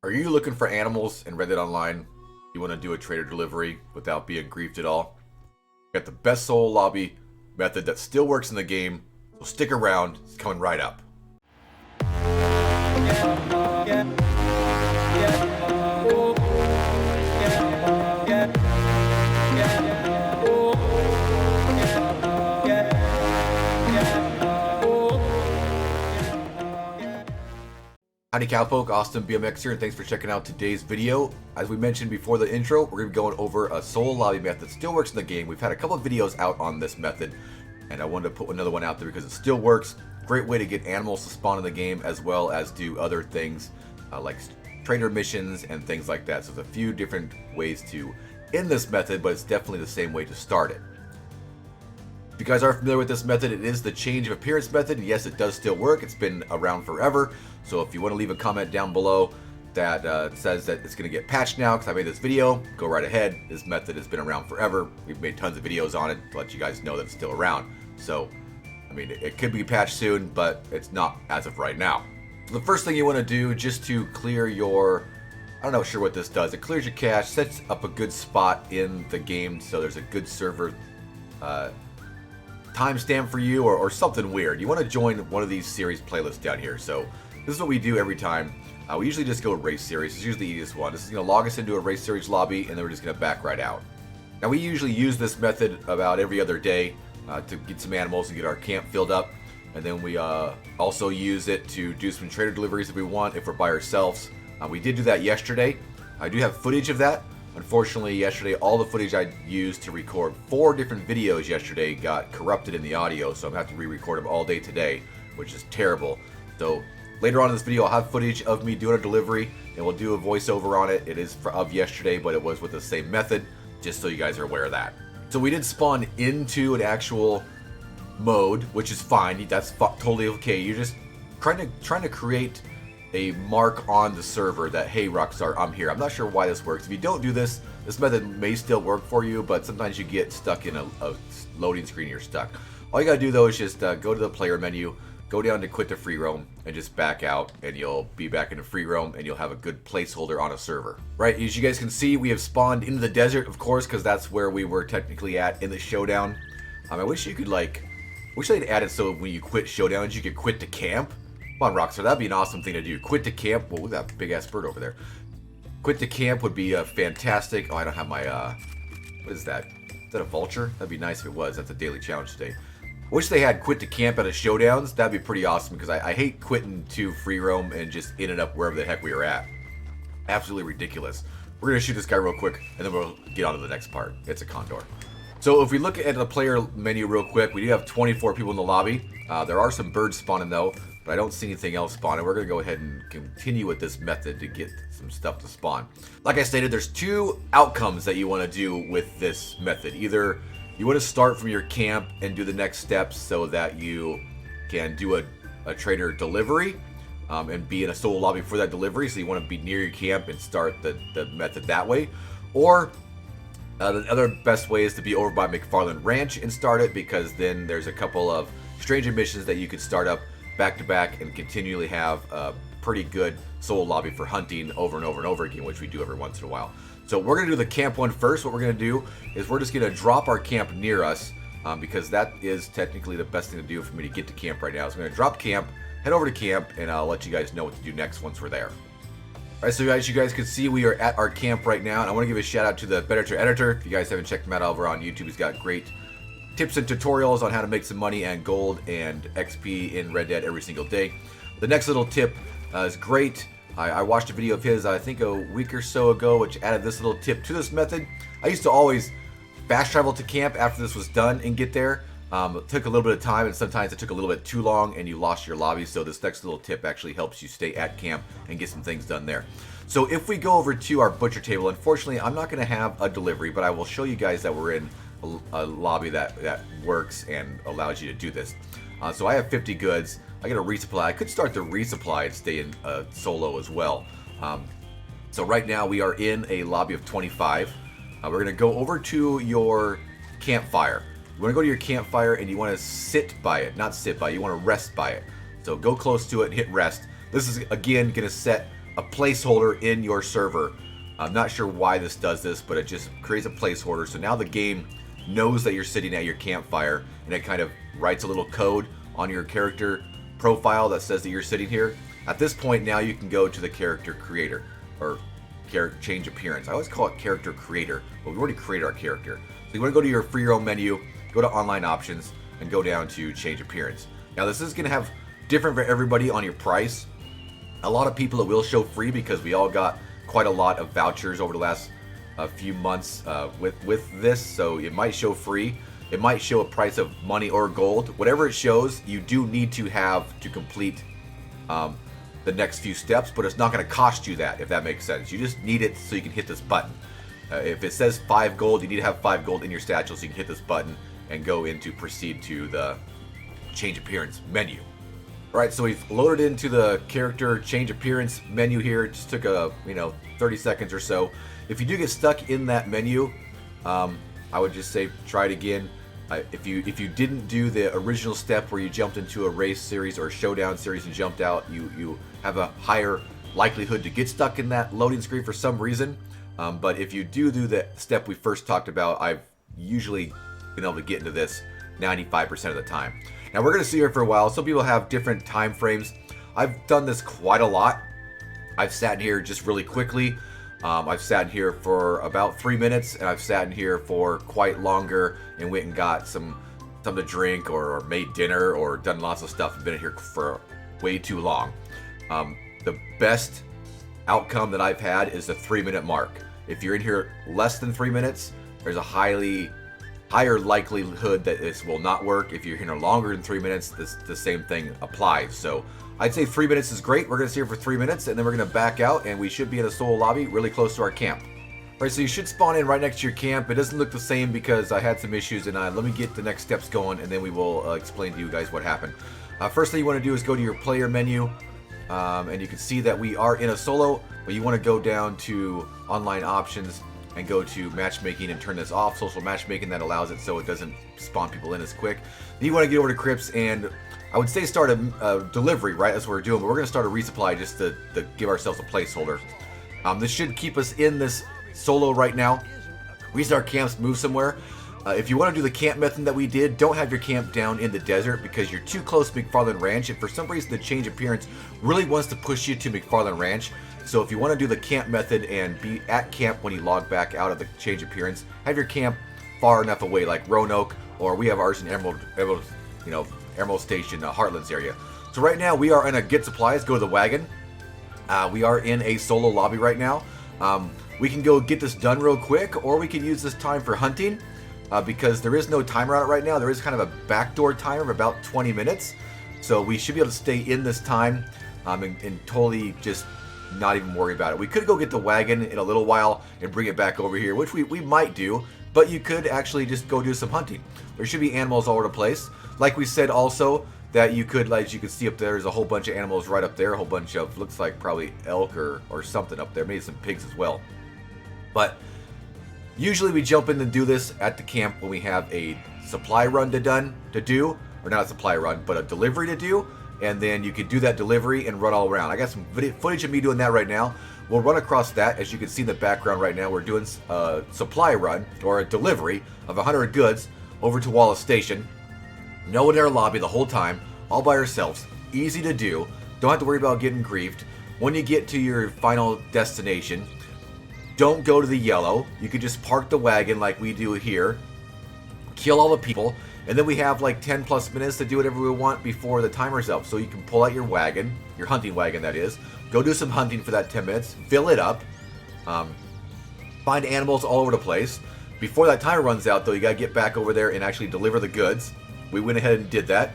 Are you looking for animals in Red Dead Online? You want to do a trader delivery without being griefed at all? Got the best solo lobby method that still works in the game, so stick around, it's coming right up. Howdy Cowpoke, AustinBMX here, and thanks for checking out today's video. As we mentioned before the intro, we're going to be going over a solo lobby method that still works in the game. We've had a couple of videos out on this method, and I wanted to put another one out there because it still works. Great way to get animals to spawn in the game, as well as do other things like trader missions and things like that. So there's a few different ways to end this method, but it's definitely the same way to start it. If you guys are familiar with this method, it is the change of appearance method. Yes, it does still work. It's been around forever. So if you want to leave a comment down below that says that it's going to get patched now because I made this video, go right ahead. This method has been around forever. We've made tons of videos on it to let you guys know that it's still around. So, I mean, it could be patched soon, but it's not as of right now. The first thing you want to do just to clear your, I'm not sure what this does. It clears your cache, sets up a good spot in the game so there's a good server timestamp for you or something weird. You want to join one of these series playlists down here. So this is what we do every time. We usually just go race series. It's usually the easiest one. This is going to log us into a race series lobby, and then we're just going to back right out. Now we usually use this method about every other day to get some animals and get our camp filled up. And then we also use it to do some trader deliveries if we want, if we're by ourselves. We did do that yesterday. I do have footage of that. Unfortunately, yesterday, all the footage I used to record 4 different videos yesterday got corrupted in the audio, so I'm going to have to re-record them all day today, which is terrible. So later on in this video, I'll have footage of me doing a delivery, and we'll do a voiceover on it. It is of yesterday, but it was with the same method, just so you guys are aware of that. So we did spawn into an actual mode, which is fine. That's totally okay. You're just trying to create a mark on the server that, hey, Rockstar, I'm here. I'm not sure why this works. If you don't do this, this method may still work for you, but sometimes you get stuck in a loading screen. You're stuck. All you gotta do though is just go to the player menu, go down to quit to free roam, and just back out, and you'll be back into free roam, and you'll have a good placeholder on a server. Right, as you guys can see, we have spawned into the desert, of course, because that's where we were technically at in the showdown. I wish you could wish they'd added so when you quit showdowns, you could quit to camp. Come on, Rockstar, that'd be an awesome thing to do. Quit to camp. Whoa, that big ass bird over there. Quit to camp would be fantastic. Oh, I don't have my, what is that? Is that a vulture? That'd be nice if it was. That's a daily challenge today. I wish they had quit to camp out of showdowns. That'd be pretty awesome because I hate quitting to free roam and just ended up wherever the heck we were at. Absolutely ridiculous. We're going to shoot this guy real quick and then we'll get on to the next part. It's a condor. So if we look at the player menu real quick, we do have 24 people in the lobby. There are some birds spawning though, but I don't see anything else spawning. We're going to go ahead and continue with this method to get some stuff to spawn. Like I stated, there's 2 outcomes that you want to do with this method. Either you want to start from your camp and do the next steps so that you can do a trader delivery and be in a solo lobby for that delivery. So you want to be near your camp and start the method that way. Or the other best way is to be over by McFarland Ranch and start it, because then there's a couple of stranger missions that you could start up back to back and continually have a pretty good solo lobby for hunting over and over and over again, which we do every once in a while. So we're going to do the camp one first. What we're going to do is we're just going to drop our camp near us because that is technically the best thing to do for me to get to camp right now. So I'm going to drop camp, head over to camp, and I'll let you guys know what to do next once we're there. Alright, so as you guys can see, we are at our camp right now, and I want to give a shout out to the Better Editor. If you guys haven't checked him out over on YouTube, he's got great tips and tutorials on how to make some money and gold and XP in Red Dead every single day. The next little tip is great. I watched a video of his, I think a week or so ago, which added this little tip to this method. I used to always fast travel to camp after this was done and get there. It took a little bit of time, and sometimes it took a little bit too long and you lost your lobby. So this next little tip actually helps you stay at camp and get some things done there. So if we go over to our butcher table, unfortunately I'm not going to have a delivery, but I will show you guys that we're in a lobby that works and allows you to do this. So I have 50 goods. I get a resupply. I could start the resupply and stay in solo as well. So right now we are in a lobby of 25. We're going to go over to your campfire. You want to go to your campfire and you want to sit by it. Not sit by it, you want to rest by it. So go close to it and hit rest. This is again going to set a placeholder in your server. I'm not sure why this does this, but it just creates a placeholder. So now the game knows that you're sitting at your campfire, and it kind of writes a little code on your character profile that says that you're sitting here. At this point now you can go to the character creator, or character change appearance. I always call it character creator, but we already created our character. So you want to go to your free roam menu, go to online options, and go down to change appearance. Now this is going to have different for everybody on your price. A lot of people it will show free because we all got quite a lot of vouchers over the last few months with this, so it might show free. It might show a price of money or gold. Whatever it shows, you do need to have to complete the next few steps, but it's not going to cost you that, if that makes sense. You just need it so you can hit this button. If it says 5 gold, you need to have 5 gold in your satchel so you can hit this button and go into proceed to the change appearance menu. Alright, so we've loaded into the character change appearance menu here. It just took 30 seconds or so. If you do get stuck in that menu, I would just say try it again. If you didn't do the original step where you jumped into a race series or showdown series and jumped out, you have a higher likelihood to get stuck in that loading screen for some reason. But if you do the step we first talked about, I've usually been able to get into this 95% of the time. Now we're going to see here for a while. Some people have different time frames. I've done this quite a lot. I've sat in here just really quickly. I've sat in here for about 3 minutes, and I've sat in here for quite longer and went and got something to drink or made dinner or done lots of stuff. I've been in here for way too long. The best outcome that I've had is the 3-minute mark. If you're in here less than 3 minutes, there's a higher likelihood that this will not work. If you're here longer than 3 minutes, the same thing applies. So I'd say 3 minutes is great. We're going to stay here for 3 minutes, and then we're going to back out, and we should be in a solo lobby really close to our camp. Alright, so you should spawn in right next to your camp. It doesn't look the same because I had some issues, and let me get the next steps going, and then we will explain to you guys what happened. First thing you want to do is go to your player menu, and you can see that we are in a solo, but you want to go down to online options and go to matchmaking and turn this off. Social matchmaking, that allows it so it doesn't spawn people in as quick. Then you want to get over to Crips, and I would say start a delivery, right? That's what we're doing, but we're going to start a resupply just to give ourselves a placeholder. This should keep us in this solo right now. Reason our camps move somewhere. If you want to do the camp method that we did, don't have your camp down in the desert because you're too close to McFarland Ranch, and for some reason the change appearance really wants to push you to McFarland Ranch. So if you want to do the camp method and be at camp when you log back out of the change appearance, have your camp far enough away, like Roanoke, or we have ours in Emerald Station, Heartlands area. So right now we are in a get supplies, go to the wagon. We are in a solo lobby right now. We can go get this done real quick, or we can use this time for hunting. Because there is no timer on it right now. There is kind of a backdoor timer of about 20 minutes. So we should be able to stay in this time and totally just not even worry about it. We could go get the wagon in a little while and bring it back over here, which we might do. But you could actually just go do some hunting. There should be animals all over the place. Like we said also, that you could, like you can see up there, there's a whole bunch of animals right up there. A whole bunch of, looks like probably elk or something up there. Maybe some pigs as well. But usually we jump in and do this at the camp when we have a supply run to do, or not a supply run, but a delivery to do, and then you could do that delivery and run all around. I got some footage of me doing that right now. We'll run across that. As you can see in the background right now, we're doing a supply run, or a delivery of 100 goods over to Wallace Station. No one in our lobby the whole time, all by ourselves. Easy to do. Don't have to worry about getting griefed. When you get to your final destination, don't go to the yellow. You could just park the wagon like we do here, kill all the people, and then we have like 10 plus minutes to do whatever we want before the timer's up. So you can pull out your wagon, your hunting wagon that is, go do some hunting for that 10 minutes, fill it up, find animals all over the place. Before that timer runs out though, you gotta get back over there and actually deliver the goods. We went ahead and did that.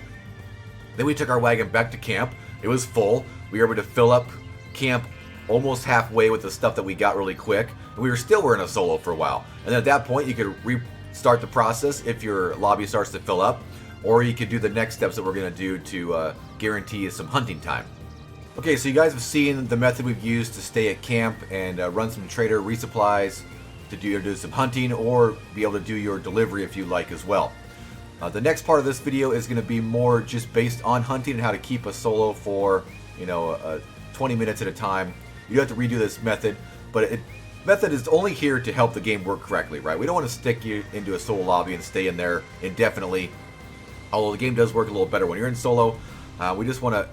Then we took our wagon back to camp. It was full. We were able to fill up camp almost halfway with the stuff that we got really quick, and we were in a solo for a while. And at that point you could restart the process if your lobby starts to fill up, or you could do the next steps that we're going to do to guarantee you some hunting time. Okay, so you guys have seen the method we've used to stay at camp and run some trader resupplies to do some hunting, or be able to do your delivery if you like as well. The next part of this video is going to be more just based on hunting and how to keep a solo for 20 minutes at a time. You don't have to redo this method, but method is only here to help the game work correctly, right? We don't want to stick you into a solo lobby and stay in there indefinitely. Although the game does work a little better when you're in solo, we just want to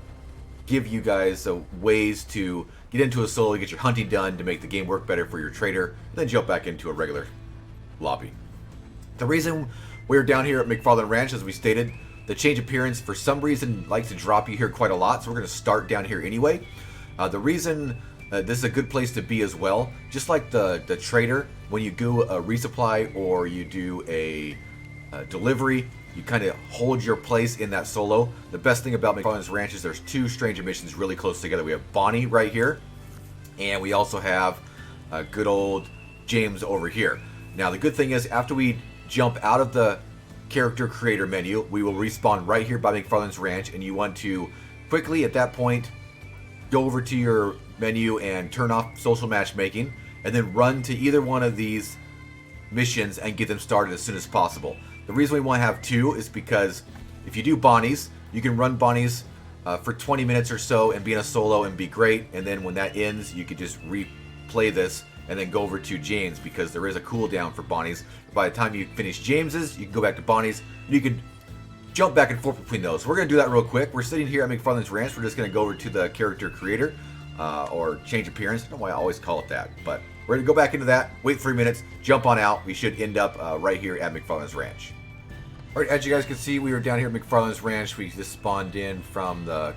give you guys ways to get into a solo, get your hunting done to make the game work better for your trader, and then jump back into a regular lobby. The reason we're down here at McFarland Ranch, as we stated, the change appearance for some reason likes to drop you here quite a lot, so we're going to start down here anyway. The reason this is a good place to be as well, just like the trader, when you do a resupply or you do a delivery, you kind of hold your place in that solo. The best thing about McFarland's Ranch is there's two stranger missions really close together. We have Bonnie right here, and we also have good old James over here. Now the good thing is, after we jump out of the character creator menu, we will respawn right here by McFarland's Ranch, and you want to quickly at that point go over to your menu and turn off social matchmaking, and then run to either one of these missions and get them started as soon as possible. The reason we want to have two is because if you do Bonnie's, you can run Bonnie's for 20 minutes or so and be in a solo and be great, and then when that ends, you could just replay this and then go over to James, because there is a cooldown for Bonnie's. By the time you finish James's, you can go back to Bonnie's, and you can jump back and forth between those. So we're going to do that real quick. We're sitting here at McFarland's Ranch. We're just going to go over to the character creator, or change appearance. I don't know why I always call it that, but we're going to go back into that, wait 3 minutes, jump on out. We should end up right here at McFarland's Ranch. Alright, as you guys can see, we were down here at McFarland's Ranch. We just spawned in from the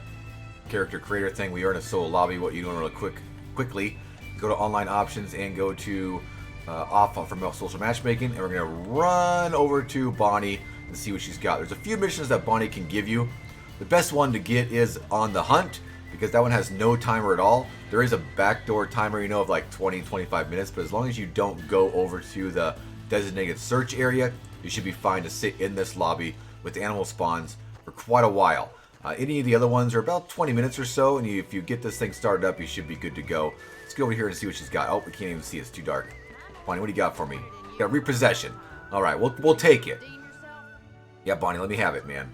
character creator thing. We are in a solo lobby. What you do really quickly, go to online options and go to off from social matchmaking, and we're going to run over to Bonnie and see what she's got. There's a few missions that Bonnie can give you. The best one to get is on the hunt, because that one has no timer at all. There is a backdoor timer, of like 20-25 minutes, but as long as you don't go over to the designated search area, you should be fine to sit in this lobby with animal spawns for quite a while. Any of the other ones are about 20 minutes or so, and if you get this thing started up, you should be good to go. Let's go over here and see what she's got. Oh, we can't even see. It's too dark. Bonnie, what do you got for me? You got repossession. All right, we'll take it. Yeah, Bonnie, let me have it, man.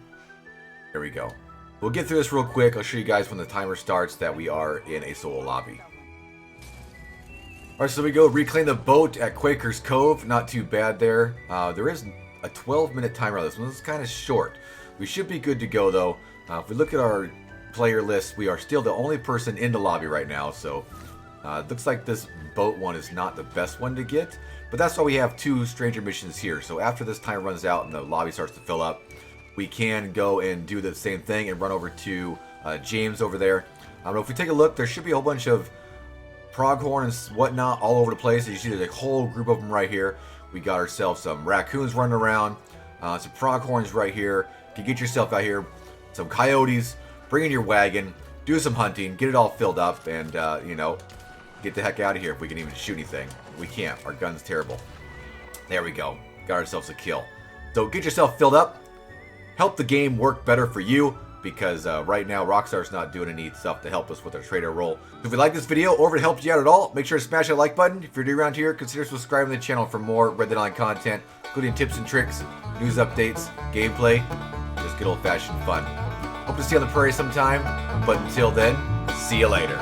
There we go. We'll get through this real quick. I'll show you guys when the timer starts that we are in a solo lobby. Alright, so we go reclaim the boat at Quaker's Cove. Not too bad there. There is a 12-minute timer on this one. This is kind of short. We should be good to go, though. If we look at our player list, we are still the only person in the lobby right now. So it looks like this boat one is not the best one to get. But that's why we have two stranger missions here. So after this timer runs out and the lobby starts to fill up, we can go and do the same thing and run over to James over there. If we take a look, there should be a whole bunch of pronghorn and whatnot all over the place. You see there's a whole group of them right here. We got ourselves some raccoons running around, some pronghorns right here. You can get yourself out here, some coyotes, bring in your wagon, do some hunting, get it all filled up, and get the heck out of here if we can even shoot anything. We can't. Our gun's terrible. There we go. Got ourselves a kill. So get yourself filled up. Help the game work better for you, because right now Rockstar's not doing any stuff to help us with our trader role. So if you like this video or if it helped you out at all, make sure to smash that like button. If you're new around here, consider subscribing to the channel for more Red Dead Online content, including tips and tricks, news updates, gameplay, just good old-fashioned fun. Hope to see you on the prairie sometime, but until then, see you later.